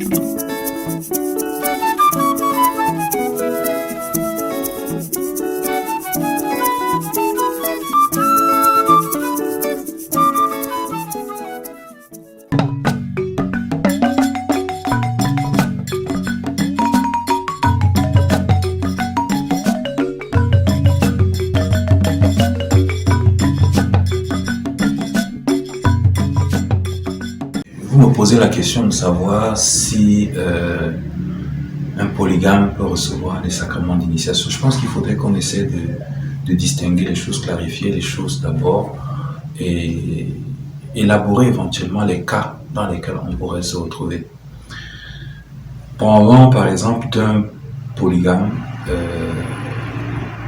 Vous me posez la question de savoir si un polygame peut recevoir les sacrements d'initiation. Je pense qu'il faudrait qu'on essaie de distinguer les choses, clarifier les choses d'abord et élaborer éventuellement les cas dans lesquels on pourrait se retrouver. Parlons par exemple d'un polygame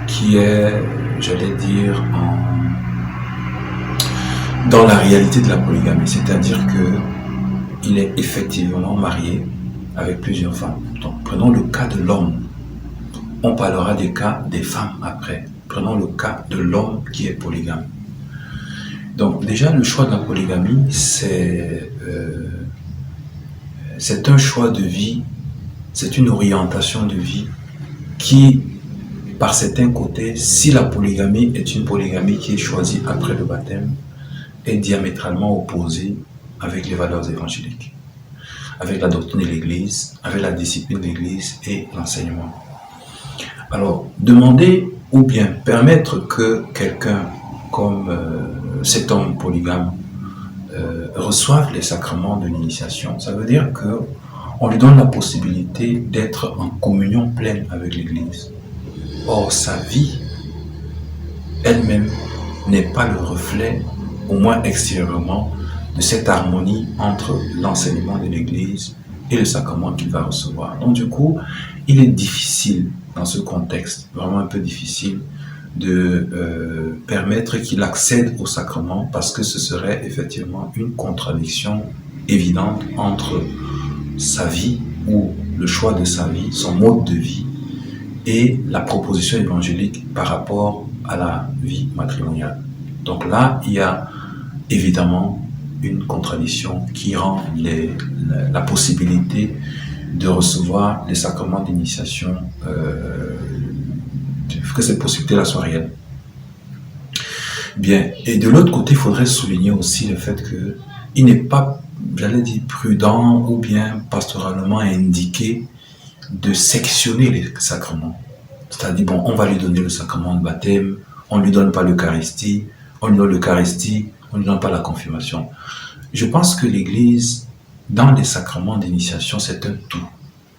qui est, j'allais dire, dans la réalité de la polygamie, c'est-à-dire qu'il est effectivement marié avec plusieurs femmes. Donc, prenons le cas de l'homme. On parlera des cas des femmes après. Prenons le cas de l'homme qui est polygame. Donc, déjà, le choix de la polygamie, c'est un choix de vie, c'est une orientation de vie qui, par certains côtés, si la polygamie est une polygamie qui est choisie après le baptême, est diamétralement opposée avec les valeurs évangéliques, avec la doctrine de l'Église, avec la discipline de l'Église et l'enseignement. Alors, demander ou bien permettre que quelqu'un comme cet homme polygame reçoive les sacrements de l'initiation, ça veut dire qu'on lui donne la possibilité d'être en communion pleine avec l'Église. Or, sa vie elle-même n'est pas le reflet, au moins extérieurement, de cette harmonie entre l'enseignement de l'Église et le sacrement qu'il va recevoir. Donc du coup, il est difficile, dans ce contexte, vraiment un peu difficile, de permettre qu'il accède au sacrement parce que ce serait effectivement une contradiction évidente entre sa vie ou le choix de sa vie, son mode de vie et la proposition évangélique par rapport à la vie matrimoniale. Donc là, il y a évidemment une contradiction qui rend la possibilité de recevoir les sacrements d'initiation, que cette possibilité-là soit réelle. Bien, et de l'autre côté, il faudrait souligner aussi le fait qu'il n'est pas, j'allais dire, prudent ou bien pastoralement indiqué de sectionner les sacrements. C'est-à-dire, bon, on va lui donner le sacrement de baptême, on ne lui donne pas l'Eucharistie, on lui donne l'Eucharistie, on ne lui donne pas la confirmation. Je pense que l'Église, dans les sacrements d'initiation, c'est un tout.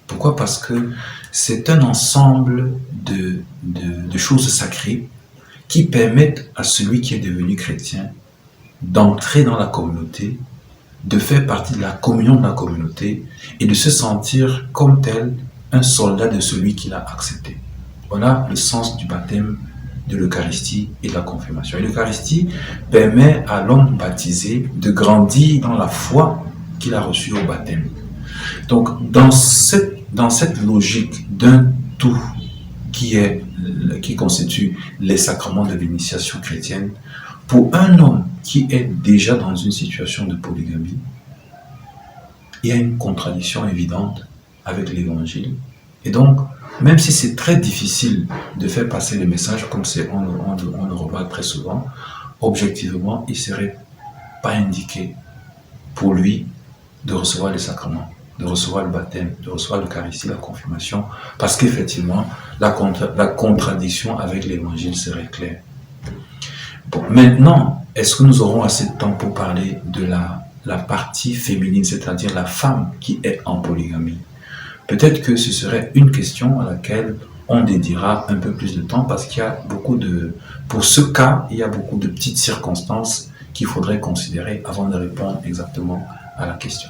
Pourquoi? Parce que c'est un ensemble de choses sacrées qui permettent à celui qui est devenu chrétien d'entrer dans la communauté, de faire partie de la communion de la communauté et de se sentir comme tel un soldat de celui qui l'a accepté. Voilà le sens du baptême, de l'Eucharistie et de la confirmation. Et l'Eucharistie permet à l'homme baptisé de grandir dans la foi qu'il a reçue au baptême. Donc, dans cette logique d'un tout qui constitue les sacrements de l'initiation chrétienne, pour un homme qui est déjà dans une situation de polygamie, il y a une contradiction évidente avec l'Évangile. Et donc, même si c'est très difficile de faire passer les messages comme on le remarque très souvent, objectivement, il ne serait pas indiqué pour lui de recevoir les sacrements, de recevoir le baptême, de recevoir l'Eucharistie, la confirmation, parce qu'effectivement, la contradiction avec l'Évangile serait claire. Bon, maintenant, est-ce que nous aurons assez de temps pour parler de la partie féminine, c'est-à-dire la femme qui est en polygamie? Peut-être que ce serait une question à laquelle on dédiera un peu plus de temps parce qu'il y a pour ce cas, il y a beaucoup de petites circonstances qu'il faudrait considérer avant de répondre exactement à la question.